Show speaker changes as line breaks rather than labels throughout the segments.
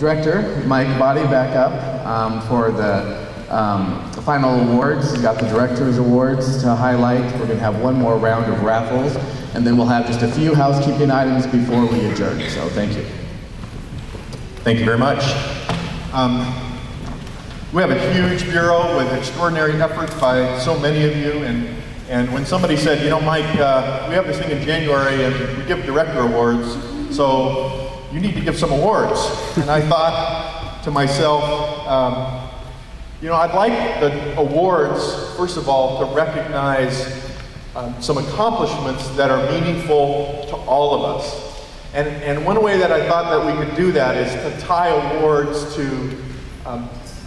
Director Mike Abbate back up for the final awards. We've got the Director's Awards to highlight. We're going to have one more round of raffles, and then we'll have just a few housekeeping items before we adjourn. So thank you.
Thank you very much. We have a huge bureau with extraordinary efforts by so many of you, and when somebody said, you know, Mike, we have this thing in January and we give Director Awards, so you need to give some awards. And I thought to myself, you know, I'd like the awards, first of all, to recognize some accomplishments that are meaningful to all of us. And one way that I thought that we could do that is to tie awards to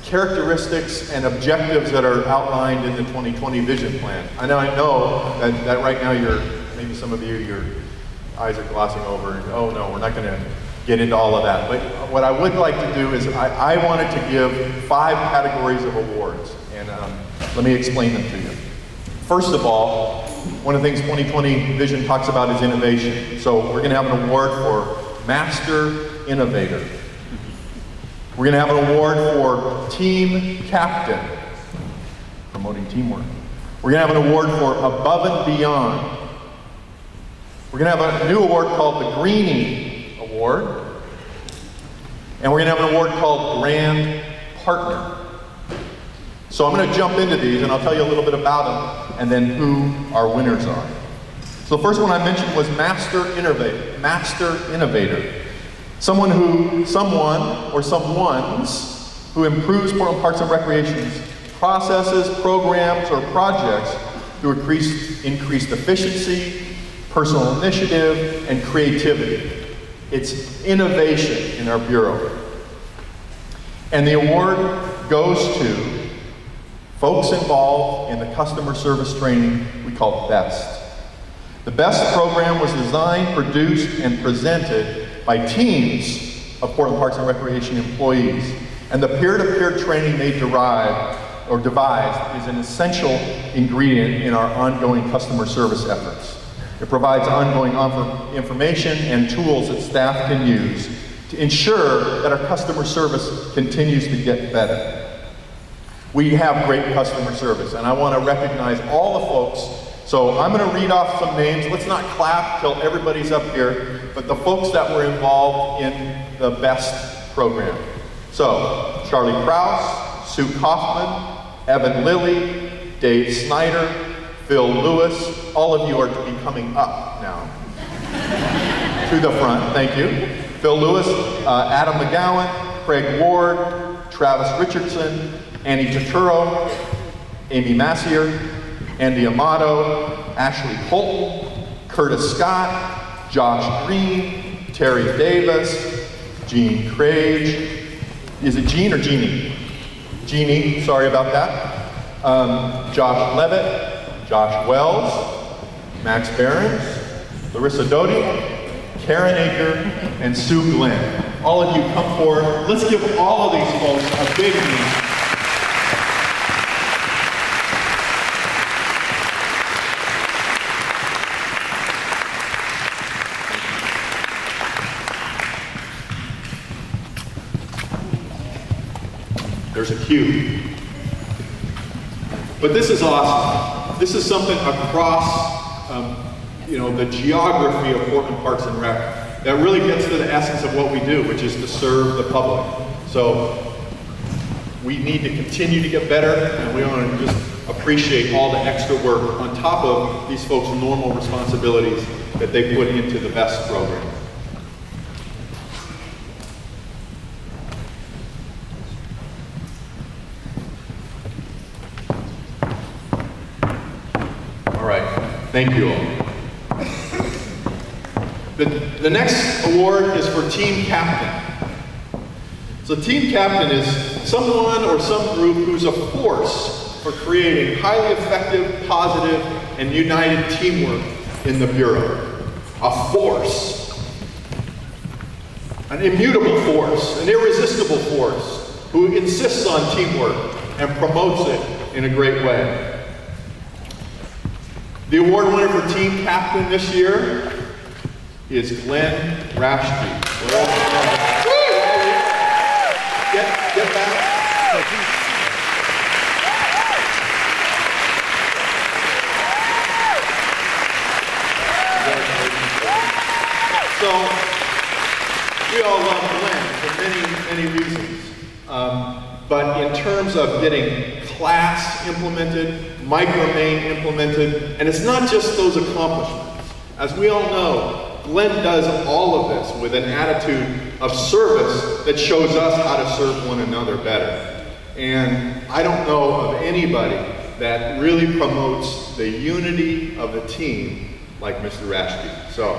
characteristics and objectives that are outlined in the 2020 Vision Plan. I know that right now maybe some of you, your eyes are glossing over and, oh no, we're not going to get into all of that. But what I would like to do is I wanted to give 5 categories of awards, and let me explain them to you. First of all, one of the things 2020 Vision talks about is innovation. So we're going to have an award for Master Innovator. We're going to have an award for Team Captain, promoting teamwork. We're going to have an award for Above and Beyond. We're going to have a new award called the Greenie Award. And we're going to have an award called Grand Partner. So I'm going to jump into these and I'll tell you a little bit about them and then who our winners are. So the first one I mentioned was Master Innovator. Master Innovator. Someone or someones who improves Portland Parks and Recreation's processes, programs, or projects through increased efficiency, personal initiative, and creativity. It's innovation in our Bureau. And the award goes to folks involved in the customer service training we call BEST. The BEST program was designed, produced, and presented by teams of Portland Parks and Recreation employees. And the peer-to-peer training they devised is an essential ingredient in our ongoing customer service efforts. It provides ongoing information and tools that staff can use to ensure that our customer service continues to get better. We have great customer service, and I want to recognize all the folks. So I'm going to read off some names. Let's not clap till everybody's up here, but the folks that were involved in the BEST program. So Charlie Krause, Sue Kaufman, Evan Lilly, Dave Snyder, Phil Lewis. All of you are to be coming up now to the front. Thank you. Phil Lewis, Adam McGowan, Craig Ward, Travis Richardson, Annie Turturro, Amy Massier, Andy Amato, Ashley Colton, Curtis Scott, Josh Green, Terry Davis, Jean Craig. Is it Jean or Jeannie? Jeannie, sorry about that. Josh Levitt, Josh Wells, Max Behrens, Larissa Doty, Karen Aker, and Sue Glenn. All of you come forward. Let's give all of these folks a big hand. There's a queue. But this is awesome. This is something across the geography of Portland Parks and Rec that really gets to the essence of what we do, which is to serve the public. So we need to continue to get better, and we want to just appreciate all the extra work on top of these folks' normal responsibilities that they put into the BEST program. Thank you all. The next award is for Team Captain. So Team Captain is someone or some group who's a force for creating highly effective, positive, and united teamwork in the Bureau. A force. An immutable force, an irresistible force who insists on teamwork and promotes it in a great way. The award winner for Team Captain this year is Glenn Rashke. Glenn for many reasons. But in terms of getting class implemented, micro-main implemented, and it's not just those accomplishments. As we all know, Glenn does all of this with an attitude of service that shows us how to serve one another better. And I don't know of anybody that really promotes the unity of the team like Mr. Rashke. So.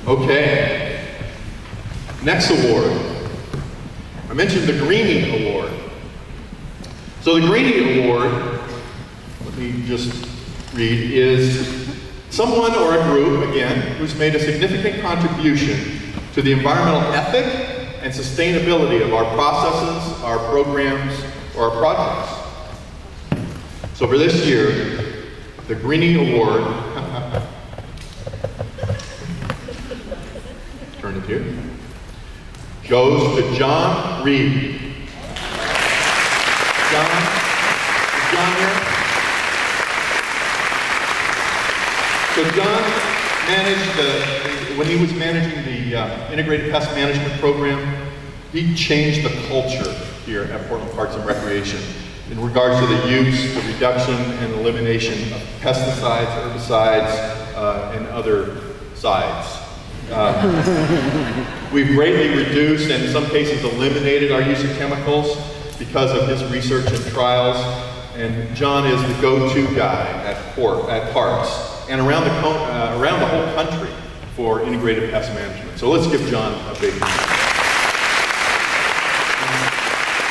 Okay, next award. I mentioned the Greenie Award. So the Greenie Award, let me just read, is someone or a group, again, who's made a significant contribution to the environmental ethic and sustainability of our processes, our programs, or our projects. So for this year, the Greenie Award, turn it here, goes to John Reed. John here? So John managed when he was managing the Integrated Pest Management Program, he changed the culture here at Portland Parks and Recreation in regards to the use, the reduction, and elimination of pesticides, herbicides, and other sides. We've greatly reduced and in some cases eliminated our use of chemicals because of his research and trials. And John is the go-to guy at parks and around the whole country for integrated pest management. So let's give John a big hand.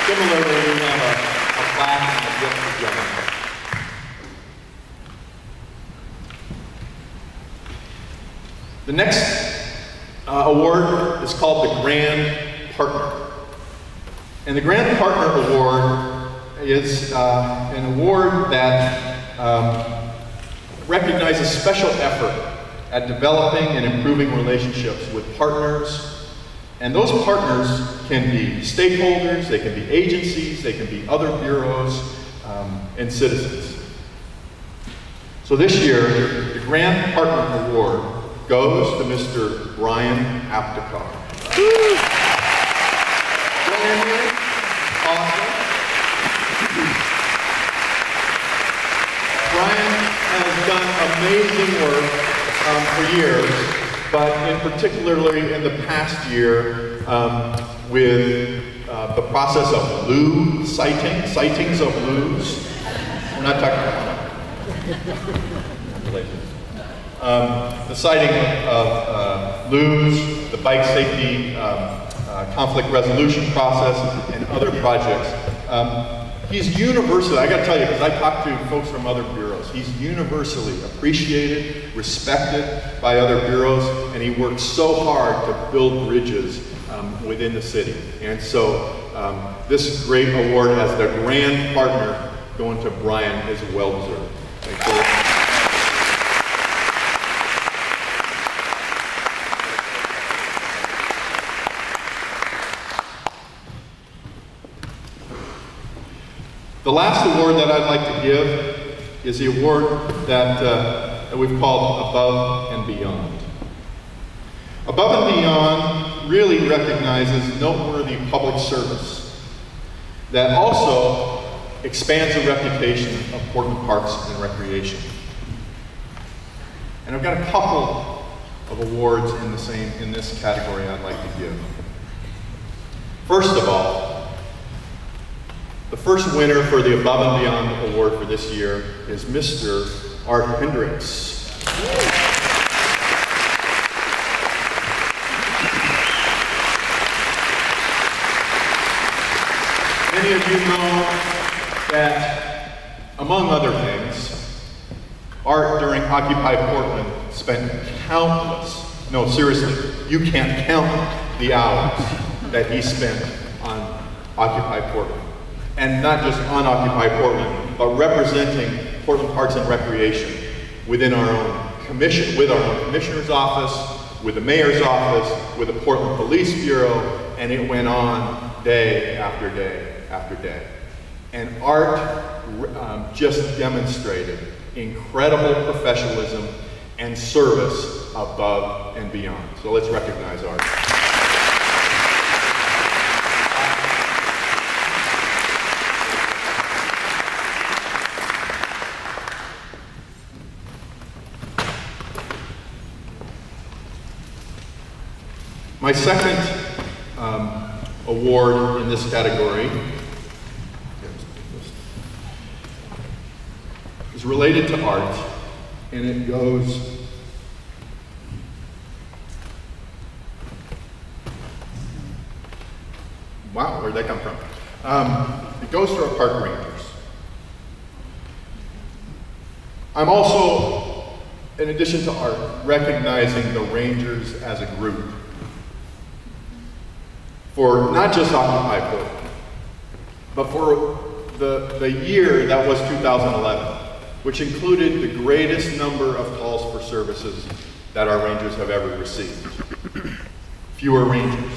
Similarly, we have a plaque and a gift for John. The next award is called the Grand Partner. And the Grand Partner Award is an award that recognizes special effort at developing and improving relationships with partners. And those partners can be stakeholders, they can be agencies, they can be other bureaus, and citizens. So this year, the Grand Partner Award goes to Mr. Brian Aptekar. Brian here, awesome. Brian has done amazing work for years, but in particularly in the past year with the process of loo sightings of loos. We're not talking about the sighting of loos, the bike safety conflict resolution process, and other projects. He's universally, I gotta tell you, because I talked to folks from other bureaus, he's universally appreciated, respected by other bureaus, and he works so hard to build bridges within the city. And so this great award as the Grand Partner going to Brian is well deserved. Thank you. The last award that I'd like to give is the award that we've called Above and Beyond. Above and Beyond really recognizes noteworthy public service that also expands the reputation of Portland Parks and Recreation. And I've got a couple of awards in this category I'd like to give. First of all, the first winner for the Above and Beyond Award for this year is Mr. Art Hendricks. Many of you know that, among other things, Art during Occupy Portland spent countless, no seriously, you can't count the hours that he spent on Occupy Portland. And not just on Occupy Portland, but representing Portland Parks and Recreation within our own commission, with our own commissioner's office, with the mayor's office, with the Portland Police Bureau, and it went on day after day after day. And Art just demonstrated incredible professionalism and service above and beyond. So let's recognize Art. My second award in this category is related to art, and it goes wow, where'd that come from? It goes to our park rangers. I'm also, in addition to art, recognizing the rangers as a group for not just Occupy Portland, but for the year that was 2011, which included the greatest number of calls for services that our rangers have ever received. Fewer rangers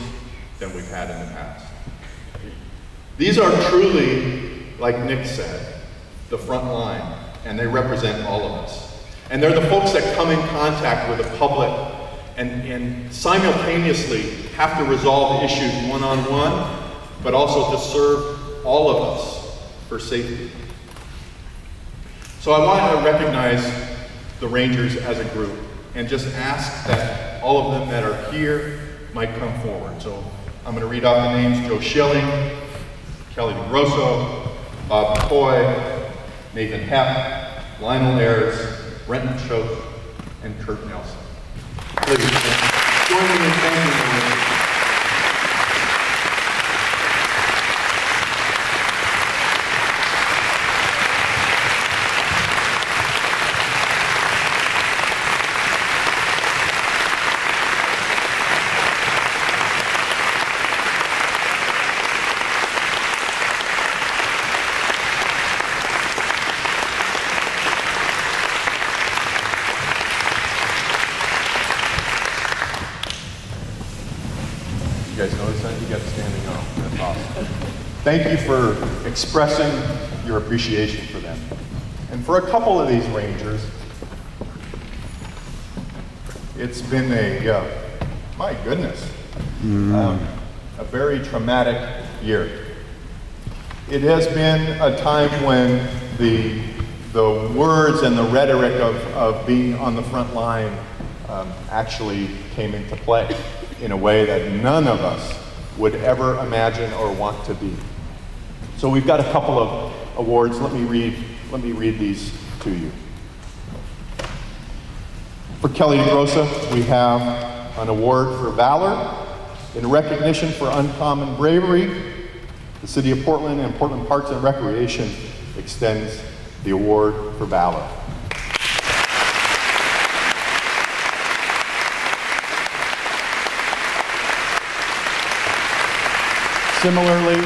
than we've had in the past. These are truly, like Nick said, the front line, and they represent all of us. And they're the folks that come in contact with the public and simultaneously have to resolve issues one-on-one, but also to serve all of us for safety. So I want to recognize the rangers as a group and just ask that all of them that are here might come forward. So I'm going to read off the names: Joe Schilling, Kelly DeGrosso, Bob McCoy, Nathan Hepp, Lionel Ayers, Brenton Choate, and Kurt Nelson. Please join me in thanking them. You guys notice that? You got standing up. That's awesome. Thank you for expressing your appreciation for them. And for a couple of these rangers, it's been my goodness, a very traumatic year. It has been a time when the words and the rhetoric of being on the front line actually came into play in a way that none of us would ever imagine or want to be. So we've got a couple of awards. Let me read these to you. For Kelly DeGrossa, we have an award for valor. In recognition for uncommon bravery, the City of Portland and Portland Parks and Recreation extends the award for valor. Similarly,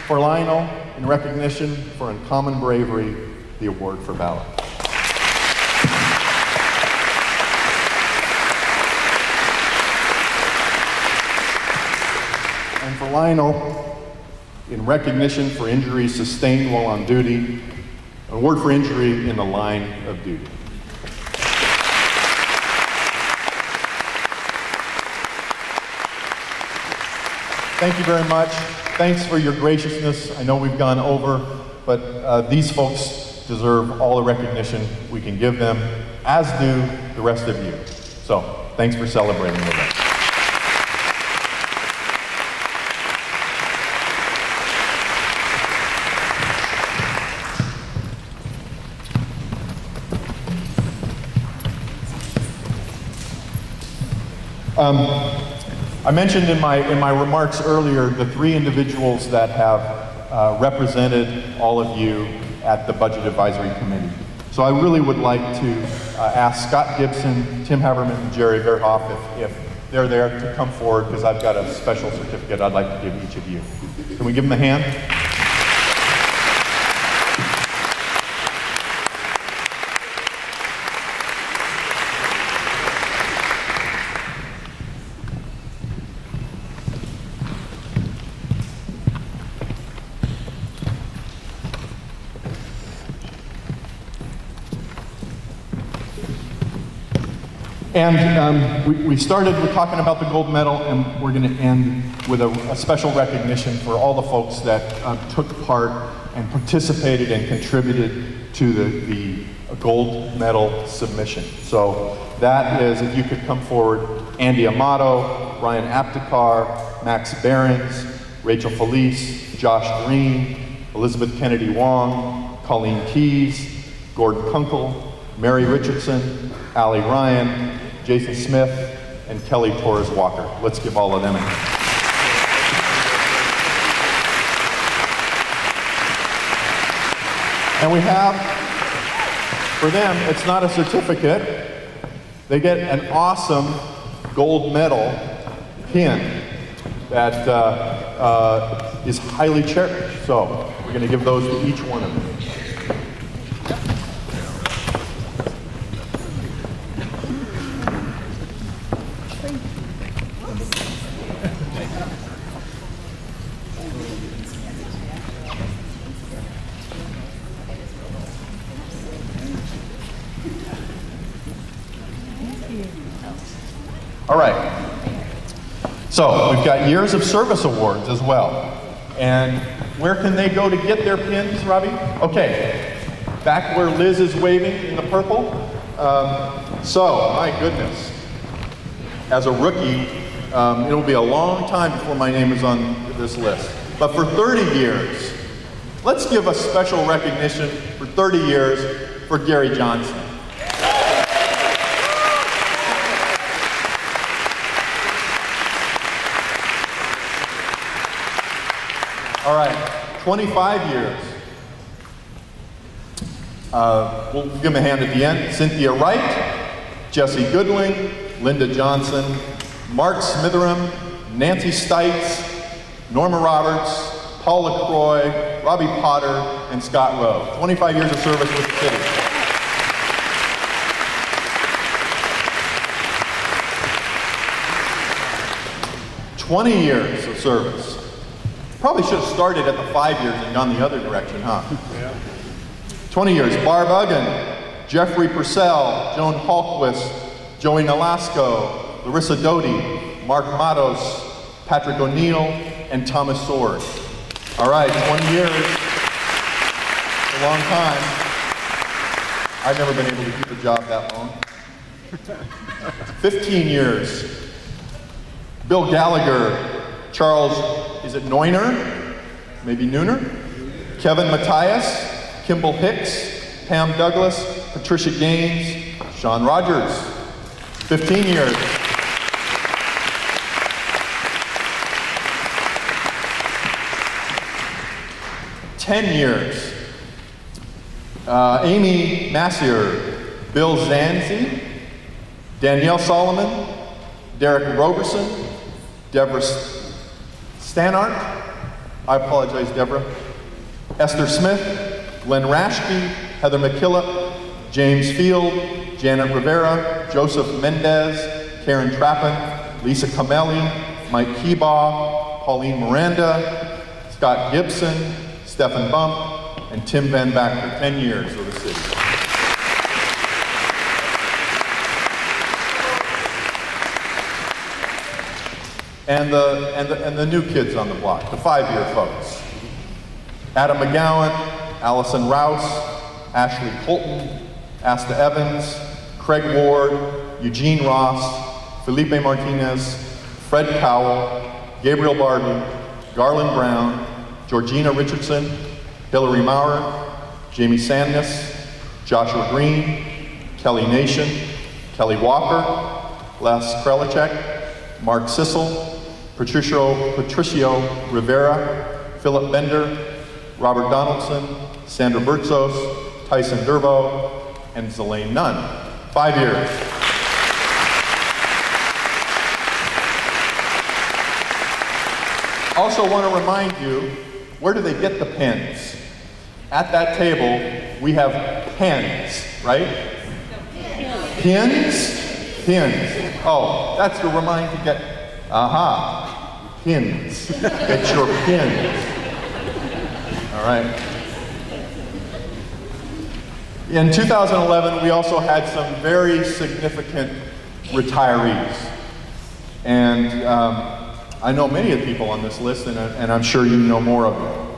for Lionel, in recognition for uncommon bravery, the award for valor. And for Lionel, in recognition for injuries sustained while on duty, an award for injury in the line of duty. Thank you very much. Thanks for your graciousness. I know we've gone over, but these folks deserve all the recognition we can give them, as do the rest of you. So, thanks for celebrating with us. I mentioned in my remarks earlier the three individuals that have represented all of you at the Budget Advisory Committee. So I really would like to ask Scott Gibson, Tim Haverman, and Jerry Verhoff if they're there to come forward, because I've got a special certificate I'd like to give each of you. Can we give them a hand? And we started with talking about the gold medal, and we're going to end with a special recognition for all the folks that took part and participated and contributed to the gold medal submission. So that is, if you could come forward, Andy Amato, Ryan Aptekar, Max Behrens, Rachel Felice, Josh Green, Elizabeth Kennedy Wong, Colleen Keys, Gordon Kunkel, Mary Richardson, Allie Ryan, Jason Smith, and Kelly Torres Walker. Let's give all of them a hand. And we have, for them, it's not a certificate. They get an awesome gold medal pin that is highly cherished. So we're going to give those to each one of them. All right. So we've got years of service awards as well. And where can they go to get their pins, Robbie? Okay, back where Liz is waving in the purple. So, my goodness, as a rookie, it'll be a long time before my name is on this list. But for 30 years, let's give a special recognition for 30 years for Gary Johnson. All right, 25 years. We'll give him a hand at the end. Cynthia Wright, Jesse Goodling, Linda Johnson, Mark Smitheram, Nancy Stites, Norma Roberts, Paul LaCroix, Robbie Potter, and Scott Rowe. 25 years of service with the city. "20 years of service. Probably should have started at the 5 years and gone the other direction, huh? Yeah. 20 years, Barb Uggan, Jeffrey Purcell, Joan Hallquist, Joey Nolasco, Larissa Doty, Mark Matos, Patrick O'Neill, and Thomas Sword. All right, 20 years, a long time. I've never been able to keep a job that long. 15 years, Bill Gallagher, Charles, is it Neuner? Maybe Nooner? Kevin Matthias, Kimball Hicks, Pam Douglas, Patricia Gaines, Sean Rogers. 15 years. "10 years. Amy Massier, Bill Zanzi, Danielle Solomon, Derek Roberson, Deborah Stanart, I apologize, Deborah, Esther Smith, Glenn Rashke, Heather McKillop, James Field, Janet Rivera, Joseph Mendez, Karen Trappin, Lisa Camelli, Mike Keebaugh, Pauline Miranda, Scott Gibson, Stephen Bump, and Tim Van Back for 10 years with the city. And the new kids on the block, the 5-year folks. Adam McGowan, Allison Rouse, Ashley Colton, Asta Evans, Craig Ward, Eugene Ross, Felipe Martinez, Fred Powell, Gabriel Barbie, Garland Brown, Georgina Richardson, Hillary Maurer, Jamie Sandness, Joshua Green, Kelly Nation, Kelly Walker, Les Krelichek, Mark Sissel, Patricio Rivera, Philip Bender, Robert Donaldson, Sandra Bertzos, Tyson Durbo, and Zelaine Nunn. 5 years. Also want to remind you, where do they get the pens? At that table, we have pens, right? Pins? Pins. Oh, that's to remind you to get, pins. Get your pins. All right. In 2011, we also had some very significant retirees. And I know many of the people on this list, and I'm sure you know more of them.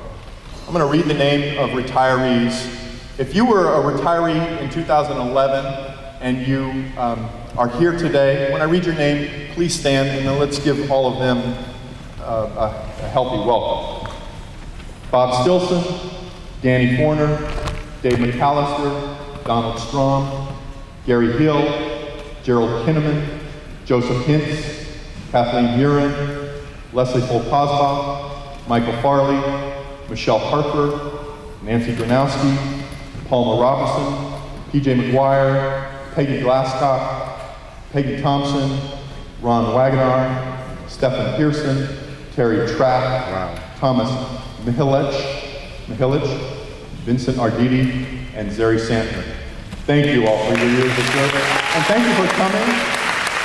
I'm going to read the name of retirees. If you were a retiree in 2011 and you are here today, when I read your name, please stand, and then let's give all of them a healthy welcome. Bob Stilson, Danny Forner, Dave McAllister, Donald Strom, Gary Hill, Gerald Kinnaman, Joseph Hintz, Kathleen Buren, Leslie Folpasbach, Michael Farley, Michelle Harper, Nancy Gronowski, Palma Robinson, PJ McGuire, Peggy Glasscock, Peggy Thompson, Ron Wagonar, Stephen Pearson, Terry Trapp, Thomas Mihilich, Vincent Arditi, and Zeri Santner. Thank you all for your years of service, and thank you for coming.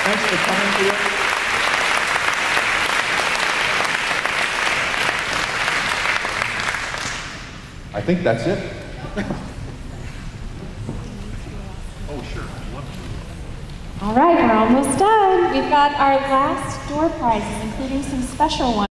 Thanks for coming here. I think that's it. Oh, sure.
All right, we're almost done. We've got our last door prizes, including some special ones.